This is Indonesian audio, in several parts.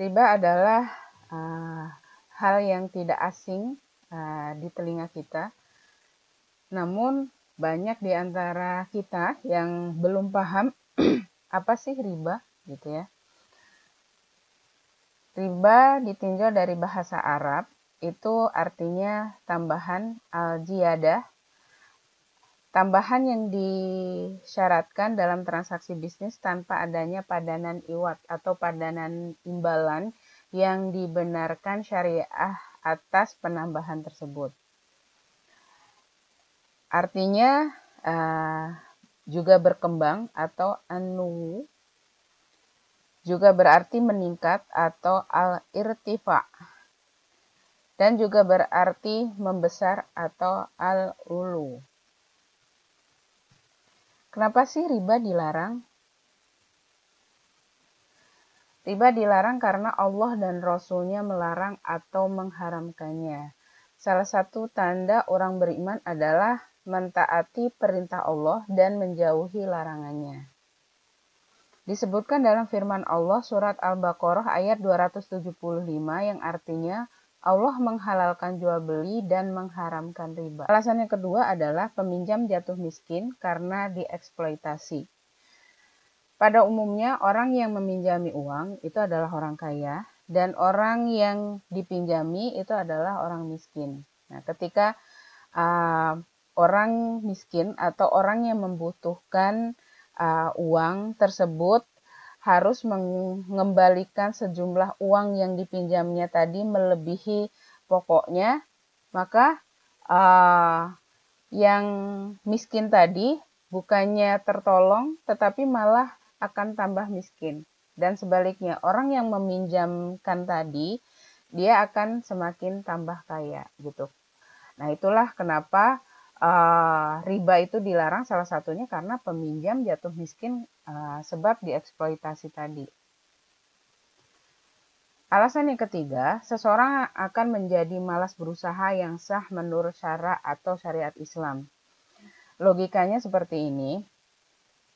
Riba adalah hal yang tidak asing di telinga kita. Namun banyak di antara kita yang belum paham apa sih riba gitu ya. Riba ditinjau dari bahasa Arab, itu artinya tambahan al-ziyadah. Tambahan yang disyaratkan dalam transaksi bisnis tanpa adanya padanan iwat atau padanan imbalan yang dibenarkan syariah atas penambahan tersebut. Artinya juga berkembang atau anu, juga berarti meningkat atau al-irtifa, dan juga berarti membesar atau al-ulu. Kenapa sih riba dilarang? Riba dilarang karena Allah dan Rasul-Nya melarang atau mengharamkannya. Salah satu tanda orang beriman adalah mentaati perintah Allah dan menjauhi larangannya. Disebutkan dalam firman Allah surat Al-Baqarah ayat 275 yang artinya Allah menghalalkan jual beli dan mengharamkan riba. Alasan yang kedua adalah peminjam jatuh miskin karena dieksploitasi. Pada umumnya orang yang meminjami uang itu adalah orang kaya dan orang yang dipinjami itu adalah orang miskin. Nah, ketika orang miskin atau orang yang membutuhkan uang tersebut harus mengembalikan sejumlah uang yang dipinjamnya tadi melebihi pokoknya, maka yang miskin tadi bukannya tertolong tetapi malah akan tambah miskin. Dan sebaliknya, orang yang meminjamkan tadi dia akan semakin tambah kaya gitu. Nah, itulah kenapa riba itu dilarang, salah satunya karena peminjam jatuh miskin sebab dieksploitasi tadi. Alasan yang ketiga, seseorang akan menjadi malas berusaha yang sah menurut syara atau syariat Islam. Logikanya seperti ini,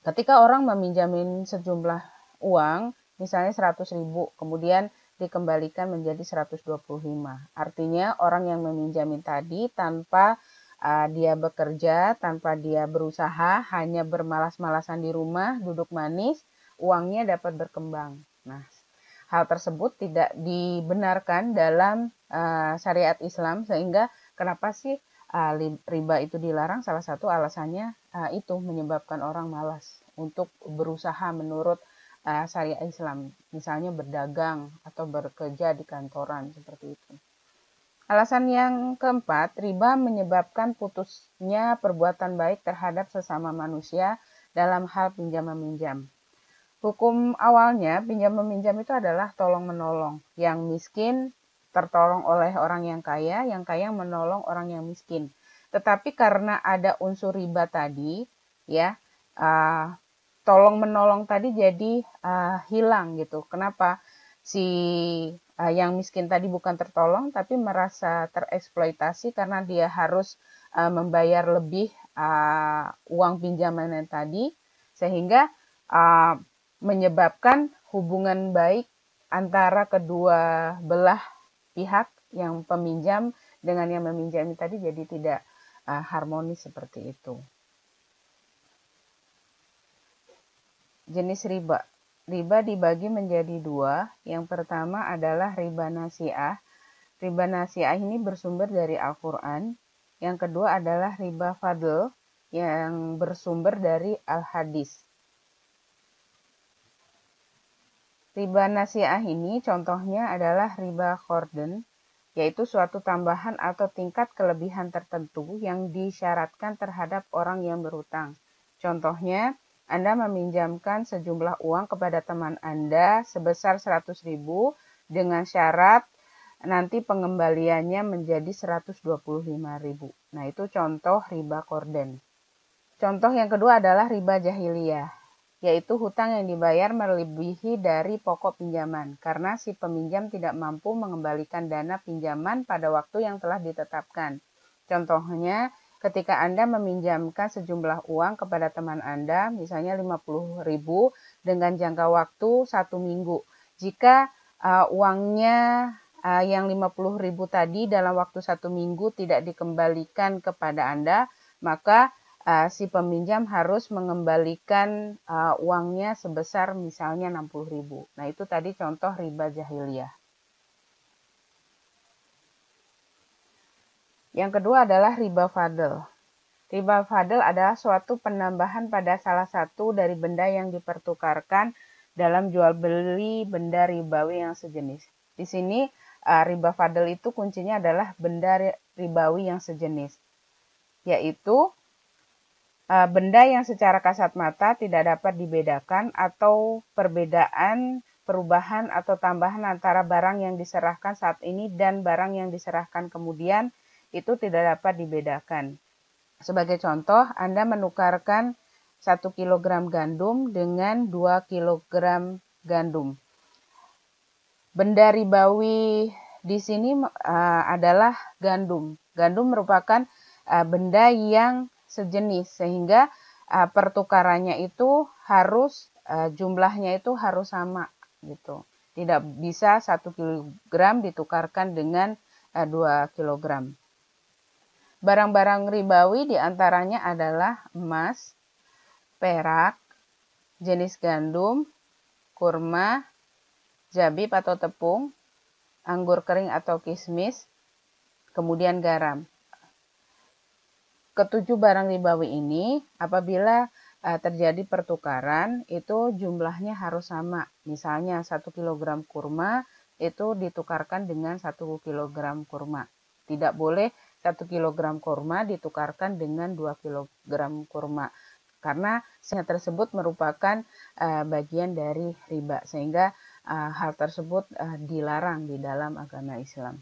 ketika orang meminjamin sejumlah uang, misalnya 100.000, kemudian dikembalikan menjadi 125. Artinya orang yang meminjamin tadi tanpa dia bekerja, tanpa dia berusaha, hanya bermalas-malasan di rumah, duduk manis, uangnya dapat berkembang. Nah, hal tersebut tidak dibenarkan dalam syariat Islam, sehingga kenapa sih riba itu dilarang? Salah satu alasannya itu menyebabkan orang malas untuk berusaha menurut syariat Islam, misalnya berdagang atau bekerja di kantoran seperti itu. Alasan yang keempat, riba menyebabkan putusnya perbuatan baik terhadap sesama manusia dalam hal pinjam-meminjam. Hukum awalnya pinjam-meminjam itu adalah tolong-menolong. Yang miskin tertolong oleh orang yang kaya menolong orang yang miskin. Tetapi karena ada unsur riba tadi, ya, tolong-menolong tadi jadi hilang gitu. Kenapa? Si yang miskin tadi bukan tertolong tapi merasa tereksploitasi karena dia harus membayar lebih uang pinjamannya tadi, sehingga menyebabkan hubungan baik antara kedua belah pihak, yang peminjam dengan yang meminjami tadi, jadi tidak harmonis seperti itu. Jenis riba. Riba dibagi menjadi dua. Yang pertama adalah riba nasi'ah. Riba nasi'ah ini bersumber dari Al-Quran. Yang kedua adalah riba fadl yang bersumber dari Al-Hadis. Riba nasi'ah ini contohnya adalah riba qardun, yaitu suatu tambahan atau tingkat kelebihan tertentu yang disyaratkan terhadap orang yang berutang. Contohnya, Anda meminjamkan sejumlah uang kepada teman Anda sebesar 100.000 dengan syarat nanti pengembaliannya menjadi 125.000. Nah, itu contoh riba qardun. Contoh yang kedua adalah riba jahiliyah, yaitu hutang yang dibayar melebihi dari pokok pinjaman karena si peminjam tidak mampu mengembalikan dana pinjaman pada waktu yang telah ditetapkan. Contohnya, ketika Anda meminjamkan sejumlah uang kepada teman Anda, misalnya 50.000 dengan jangka waktu 1 minggu. Jika uangnya yang 50.000 tadi dalam waktu 1 minggu tidak dikembalikan kepada Anda, maka si peminjam harus mengembalikan uangnya sebesar misalnya 60.000. Nah, itu tadi contoh riba jahiliyah. Yang kedua adalah riba fadl. Riba fadl adalah suatu penambahan pada salah satu dari benda yang dipertukarkan dalam jual beli benda ribawi yang sejenis. Di sini riba fadl itu kuncinya adalah benda ribawi yang sejenis, yaitu benda yang secara kasat mata tidak dapat dibedakan atau perubahan atau tambahan antara barang yang diserahkan saat ini dan barang yang diserahkan kemudian itu tidak dapat dibedakan. Sebagai contoh, Anda menukarkan 1 kg gandum dengan 2 kg gandum. Benda ribawi di sini adalah gandum. Gandum merupakan benda yang sejenis, sehingga pertukarannya itu harus jumlahnya itu harus sama gitu. Tidak bisa 1 kg ditukarkan dengan 2 kg. Barang-barang ribawi diantaranya adalah emas, perak, jenis gandum, kurma, zabib atau tepung, anggur kering atau kismis, kemudian garam. Ketujuh barang ribawi ini apabila terjadi pertukaran itu jumlahnya harus sama. Misalnya 1 kg kurma itu ditukarkan dengan 1 kg kurma. Tidak boleh 1 kg kurma ditukarkan dengan 2 kg kurma. Karena tersebut merupakan bagian dari riba, sehingga hal tersebut dilarang di dalam agama Islam.